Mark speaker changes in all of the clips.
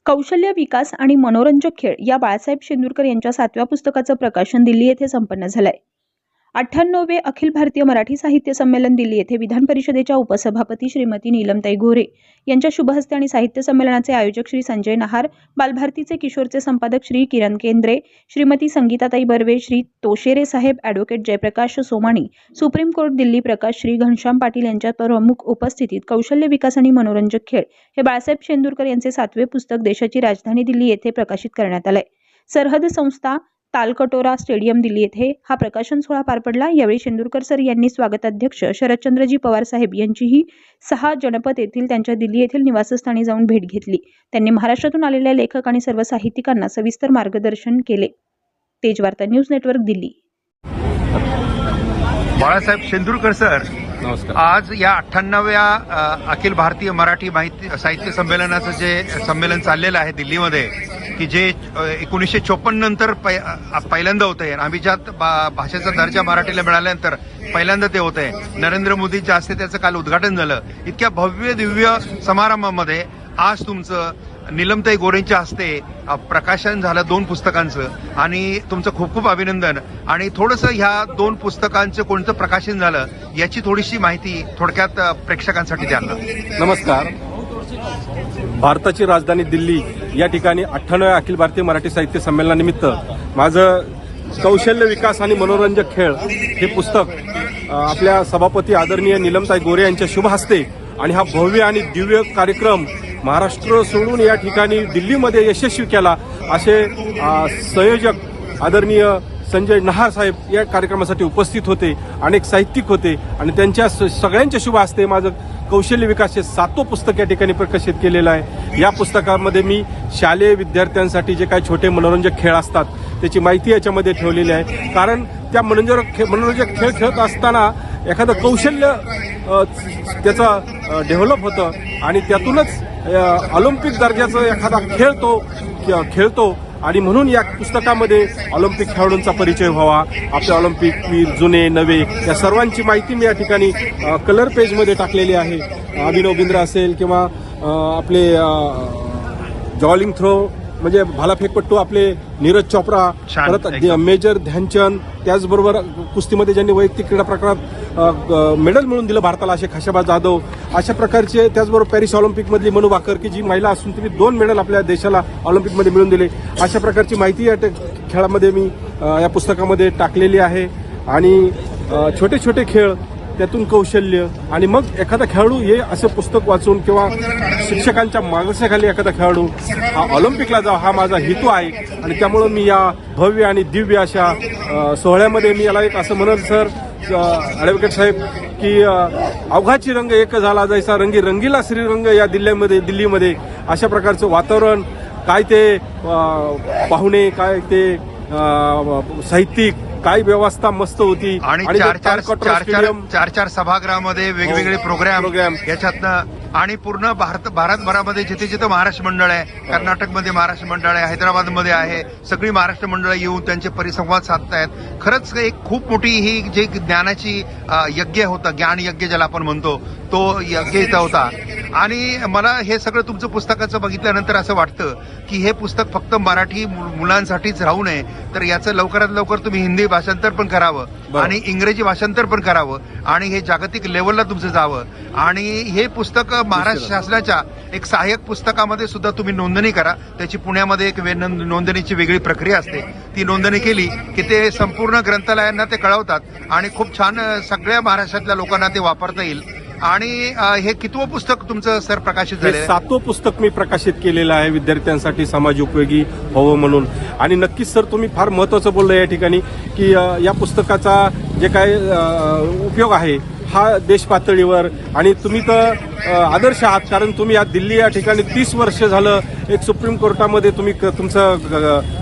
Speaker 1: कौशल्य विकास आणि मनोरंजक खेळ या बाळासाहेब शेंदुरकर यांच्या 7व्या पुस्तकाचं प्रकाशन दिल्ली येथे संपन्न झालंय. 98वे अखिल भारतीय मराठी साहित्य संमेलन दिल्ली येथे विधान परिषदेच्या उपसभापती श्रीमती नीलमताई गोरे यांच्या शुभहस्ते आणि साहित्य संमेलनाचे आयोजक श्री संजय नहार, बालभारतीचे किशोरचे संपादक Shri Kiran Kendre, Shrimati Sangeetatai Barve, Shri Toshere saheb, advocate Jayprakash Somani, supreme court Delhi Prakash, Shri Ghanshyam Patil यांच्या प्रमुख उपस्थितीत कौशल्य विकास आणि मनोरंजक खेळ हे बाळासाहेब शेंदुरकर यांचे 7वे पुस्तक देशाची राजधानी दिल्ली येथे प्रकाशित करण्यात आले. सरहद संस्था तालकटोरा स्टेडियम दिल्ली येथे हा प्रकाशन सोहळा पार पडला. यावेळी शेंदुरकर सर यांनी स्वागताध्यक्ष शरदचंद्रजी पवार साहेब यांचीही 6 जनपद येथील त्यांच्या दिल्ली येथील निवासस्थानी जाऊन भेट घेतली. त्यांनी महाराष्ट्रातून आलेल्या लेखक आणि सर्व साहित्यिकांना सविस्तर मार्गदर्शन केले. Tejvarta news network Delhi.
Speaker 2: Balasaheb Shendurkar sir,
Speaker 3: नमस्कार.
Speaker 2: आज या 98व्या अखिल भारतीय मराठी साहित्य संमेलनाचं जे संमेलन चाललेलं आहे दिल्लीमध्ये, की जे 1954 नंतर पहिल्यांदा होत आहे. आम्ही ज्यात भाषेचा दर्जा मराठीला मिळाल्यानंतर पहिल्यांदा ते होत आहे. नरेंद्र मोदींच्या हस्ते त्याचं काल उद्घाटन झालं. इतक्या भव्य दिव्य समारंभामध्ये आज तुमचं नीलमताई गोरेंच्या हस्ते प्रकाशन झालं 2 पुस्तकांचं, आणि तुमचं खूप खूप अभिनंदन. आणि थोडंसं ह्या 2 पुस्तकांचं कोणतं प्रकाशन झालं याची थोडीशी माहिती थोडक्यात प्रेक्षकांसाठी द्याल ना?
Speaker 3: नमस्कार. भारताची राजधानी दिल्ली या ठिकाणी 98व्या अखिल भारतीय मराठी साहित्य संमेलनानिमित्त माझं कौशल्य विकास आणि मनोरंजक खेळ हे पुस्तक आपल्या सभापती आदरणीय नीलमताई गोरे यांच्या शुभ हस्ते, आणि हा भव्य आणि दिव्य कार्यक्रम महाराष्ट्र सोडून या ठिकाणी दिल्लीमध्ये यशस्वी केला. असे संयोजक आदरणीय संजय नहार साहेब या कार्यक्रमासाठी उपस्थित होते. अनेक साहित्यिक होते आणि त्यांच्या सगळ्यांच्या शुभ हस्ते माझं कौशल्य विकास हे 7वं पुस्तक या ठिकाणी प्रकाशित केलेलं आहे. या पुस्तकामध्ये मी शालेय विद्यार्थ्यांसाठी जे काही छोटे मनोरंजक खेळ असतात त्याची माहिती याच्यामध्ये ठेवलेली आहे. कारण त्या मनोरंजक खेळ खेळत असताना एखादं कौशल्य त्याचं डेव्हलप होतं आणि त्यातूनच ऑलिम्पिक दर्जाचा एखादा खेळतो आणि म्हणून या पुस्तकामध्ये ऑलिम्पिक खेळाडूंचा परिचय व्हावा. आपले ऑलिम्पिक वीर जुने नवे या सर्वांची माहिती मी या ठिकाणी कलर पेजमध्ये टाकलेली आहे. अभिनव बिंद्रा असेल किंवा आपले जॉलिंग थ्रो म्हणजे भालाफेकपट्टू आपले नीरज चोप्रा, परत मेजर ध्यानचंद, त्याचबरोबर कुस्तीमध्ये ज्यांनी वैयक्तिक क्रीडा प्रकारात मेडल मिळवून दिलं भारताला असे खाशाबा जाधव, अशा प्रकारचे. त्याचबरोबर पॅरिस ऑलिम्पिकमधली मनू भाकर की जी महिला असून तिने 2 मेडल आपल्या देशाला ऑलिम्पिकमध्ये मिळवून दिले. अशा प्रकारची माहिती या खेळामध्ये मी या पुस्तकामध्ये टाकलेली आहे. आणि छोटे छोटे खेळ, त्यातून कौशल्य, आणि मग एखादा खेळाडू हे असं पुस्तक वाचून किंवा शिक्षकांच्या मार्गदर्शनाखाली एखादा खेळाडू हा ऑलिम्पिकला जावा हा माझा हेतू आहे. आणि त्यामुळं मी या भव्य आणि दिव्य अशा सोहळ्यामध्ये मी याला एक असं म्हणत सर ॲडव्होकेट साहेब की अवघाची रंग एक झाला जैसा रंगी रंगीला श्रीरंग या दिल्लीमध्ये अशा प्रकारचं वातावरण, काय ते पाहुणे, काय ते साहित्यिक, काय व्यवस्था मस्त होती.
Speaker 2: आणि 4 सभागृहामध्ये वेगवेगळे प्रोग्राम याच्यातनं, आणि पूर्ण भारतभरामध्ये जिथे जिथे महाराष्ट्र मंडळ आहे, कर्नाटकमध्ये महाराष्ट्र मंडळ आहे, हैदराबादमध्ये आहे, सगळी महाराष्ट्र मंडळं येऊन त्यांचे परिसंवाद साधतायत. खरंच एक खूप मोठी ही जे ज्ञानाची यज्ञ होता, ज्ञान यज्ञ ज्याला आपण म्हणतो, तो यज्ञ इथं होता. आणि मला हे सगळं तुमचं पुस्तकाचं बघितल्यानंतर असं वाटतं की हे पुस्तक फक्त मराठी मुलांसाठीच राहू नये, तर याचं लवकरात लवकर तुम्ही हिंदी भाषांतर पण करावं आणि इंग्रजी भाषांतर पण करावं आणि हे जागतिक लेवलला तुमचं जावं. आणि हे पुस्तक महाराष्ट्र शासनाच्या एक सहाय्यक पुस्तकामध्ये सुद्धा तुम्ही नोंदणी करा. त्याची पुण्यामध्ये एक नोंदणीची वेगळी प्रक्रिया असते. ती नोंदणी केली की ते संपूर्ण ग्रंथालयांना ते कळवतात आणि खूप छान सगळ्या महाराष्ट्रातल्या लोकांना ते वापरता येईल. आणि हे कितवं पुस्तक तुमचं सर प्रकाशित झालं?
Speaker 3: 7वं पुस्तक मी प्रकाशित केलेलं आहे विद्यार्थ्यांसाठी समाज उपयोगी व्हावं म्हणून. आणि नक्कीच सर तुम्ही फार महत्वाचं बोललं या ठिकाणी की या पुस्तकाचा जे काय उपयोग आहे हा देश पातळीवर, आणि तुम्ही तर आदर्श आहात. कारण तुम्ही या दिल्ली या ठिकाणी 30 वर्ष झालं एक सुप्रीम कोर्टामध्ये तुम्ही तुमचं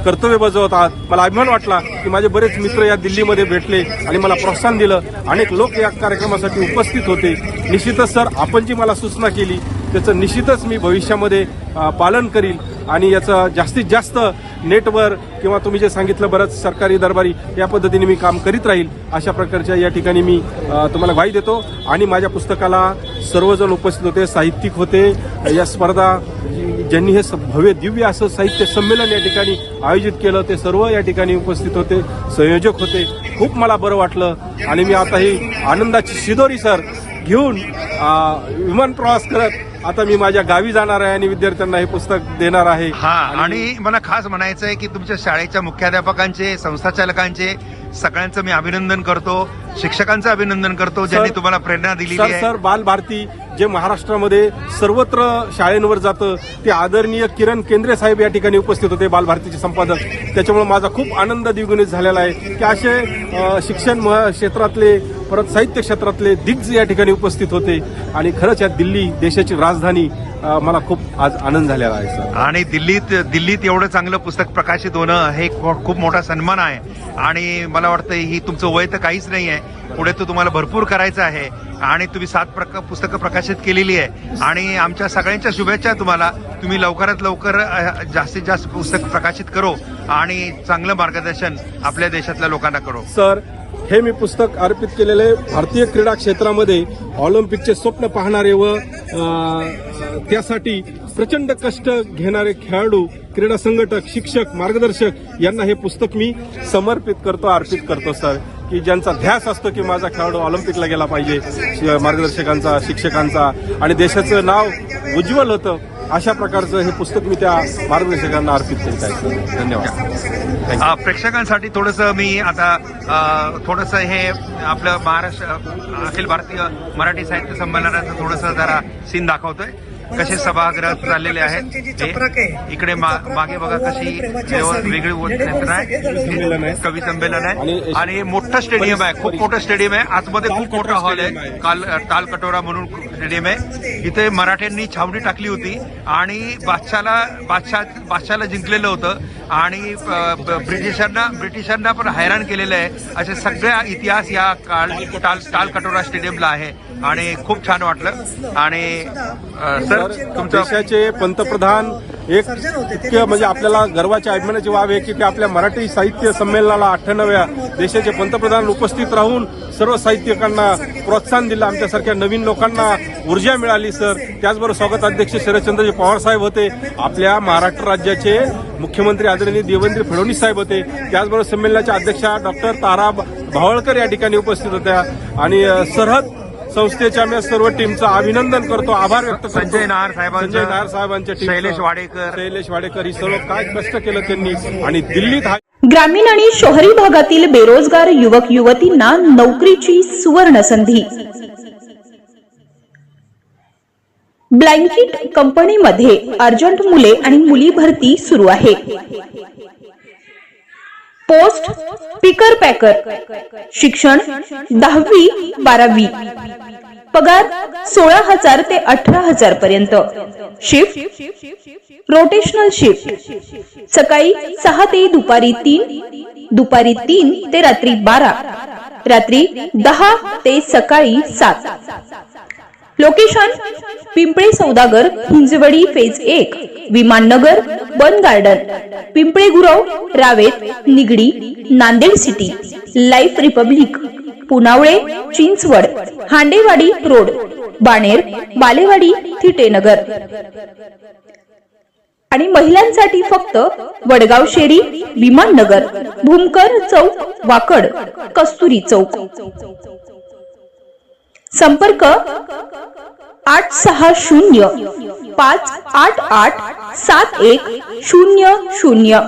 Speaker 3: कर्तव्य बजावत आहात. मला अभिमान वाटला की माझे बरेच मित्र या दिल्लीमध्ये भेटले आणि मला प्रोत्साहन दिलं. अनेक लोक या कार्यक्रमासाठी उपस्थित होते. निश्चितच सर आपण जी मला सूचना केली त्याचं निश्चितच मी भविष्यामध्ये पालन करील आणि याचं जास्तीत जास्त नेटवर किंवा तुम्ही जे सांगितलं बरंच सरकारी दरबारी या पद्धतीने मी काम करीत राहील. अशा प्रकारच्या या ठिकाणी मी तुम्हाला ग्वाही देतो. आणि माझ्या पुस्तकाला सर्वजण उपस्थित होते, साहित्यिक होते. या स्पर्धा ज्यांनी हे भव्य दिव्य असं साहित्य संमेलन या ठिकाणी आयोजित केलं ते सर्व या ठिकाणी उपस्थित होते, संयोजक होते. खूप मला बरं वाटलं आणि मी आता ही आनंदाची शिदोरी सर घेऊन विमान प्रवास करत आता मी माझ्या गावी जाणार आहे आणि विद्यार्थ्यांना हे पुस्तक देणार आहे.
Speaker 2: आणि मला खास म्हणायचं आहे की तुमच्या शाळेच्या मुख्याध्यापकांचे, संस्थाचालकांचे सगळ्यांचं मी अभिनंदन करतो, शिक्षकांचं अभिनंदन करतो ज्यांनी तुम्हाला प्रेरणा दिली आहे.
Speaker 3: सर बालभारती जे महाराष्ट्रामध्ये सर्वत्र शाळेंवर जातं ते आदरणीय किरण केंद्रे साहेब या ठिकाणी उपस्थित होते, बालभारतीचे संपादक. त्याच्यामुळे माझा खूप आनंद द्विगुणित झालेला आहे की असे शिक्षण क्षेत्रातले परत साहित्य क्षेत्रातले दिग्गज या ठिकाणी उपस्थित होते आणि खरंच या दिल्ली देशाची राजधानी मला खूप आज आनंद झालेला आहे सर.
Speaker 2: आणि दिल्लीत एवढं चांगलं पुस्तक प्रकाशित होणं हे खूप मोठा सन्मान आहे आणि मला वाटतं ही तुमचं वय तर काहीच नाही आहे, पुढे तर तुम्हाला भरपूर करायचं आहे आणि तुम्ही 7 पुस्तकं प्रकाशित केलेली आहे आणि आमच्या सगळ्यांच्या शुभेच्छा तुम्हाला. तुम्ही लवकरात लवकर जास्तीत जास्त पुस्तक प्रकाशित करो आणि चांगलं मार्गदर्शन आपल्या देशातल्या लोकांना करो.
Speaker 3: सर हे मी पुस्तक अर्पित केलेले भारतीय क्रीडा क्षेत्रामध्ये ऑलिम्पिकचे स्वप्न पाहणारे व त्यासाठी प्रचंड कष्ट घेणारे खेळाडू, क्रीडा संघटक, शिक्षक, मार्गदर्शक यांना हे पुस्तक मी समर्पित करतो, अर्पित करतो सर. की ज्यांचा ध्यास असतो की माझा खेळाडू ऑलिम्पिकला गेला पाहिजे, मार्गदर्शकांचा, शिक्षकांचा आणि देशाचं नाव उज्ज्वल होतं, अशा प्रकारचं हे पुस्तक मी त्या मार्गदर्शकांना अर्पित करीत आहे सर. धन्यवाद.
Speaker 2: प्रेक्षकांसाठी थोडंसं मी आता थोडंसं हे आपलं महाराष्ट्र अखिल भारतीय मराठी साहित्य संमेलनाचं थोडंसं जरा सीन दाखवतोय. कसे सभागृह चाललेले आहेत, इकडे मागे बघा कशी वेगळी कवी संमेलन आहे आणि मोठं स्टेडियम आहे, खूप मोठं स्टेडियम आहे, आतमध्ये खूप मोठा हॉल आहे, ताल कटोरा म्हणून स्टेडियम आहे. इथे मराठ्यांनी छावणी टाकली होती आणि बादशाहला जिंकलेलं होतं आणि ब्रिटिशांना पण हैराण केलेलं आहे. असे सगळ्या इतिहास या ताल कटोरा स्टेडियमला आहे आणि खूप छान वाटलं. आणि सर तुमच्या
Speaker 3: देशाचे पंतप्रधान एक इतकं म्हणजे आपल्याला गर्वाच्या अभिमानाची बाब आहे की ते आपल्या मराठी साहित्य संमेलनाला 98व्या देशाचे पंतप्रधान उपस्थित राहून सर्व साहित्यिकांना प्रोत्साहन दिलं, आमच्यासारख्या नवीन लोकांना ऊर्जा मिळाली सर. त्याचबरोबर स्वागताध्यक्ष शरदचंद्रजी पवार साहेब होते, आपल्या महाराष्ट्र राज्याचे मुख्यमंत्री आदरणीय देवेंद्र फडणवीस साहेब होते, त्याचबरोबर संमेलनाच्या अध्यक्षा डॉक्टर तारा भावळकर या ठिकाणी उपस्थित होत्या आणि सरहद संस्थेच्या मी सर्व टीमचं अभिनंदन करतो, आभार व्यक्त करतो.
Speaker 2: संजय नायर
Speaker 3: साहेबांच्या टीम,
Speaker 2: शैलेश वाडेकर ही सर्व काय कष्ट केलं त्यांनी. आणि दिल्लीत
Speaker 1: ग्रामीण आणि शहरी भागातील बेरोजगार युवक युवतींना नोकरीची सुवर्ण संधी. ब्लँकेट कंपनीमध्ये अर्जंट मुले आणि मुली भरती सुरू आहे. पोस्ट पिकर पॅकर, शिक्षण 10वी 12वी, पगार 16,000 ते 18,000 पर्यंत. शिफ्ट रोटेशनल शिफ्ट, सकाळी 6 ते दुपारी 3, दुपारी 3 ते रात्री 12, रात्री 10 ते सकाळी 7. Location Pimple Saudagar, Hinjewadi phase 1, Vimannagar, Bund garden, Pimple Gurav, Ravet, Nigdi, Nanded city, life republic, Punawale, Chinchwad, Handewadi road, Baner, Balewadi, Thitenagar. आणि महिलांसाठी फक्त वडगाव शेरी, विमाननगर, भूमकर चौक, वाकड, कस्तुरी चौक. संपर्क 860 588 7100.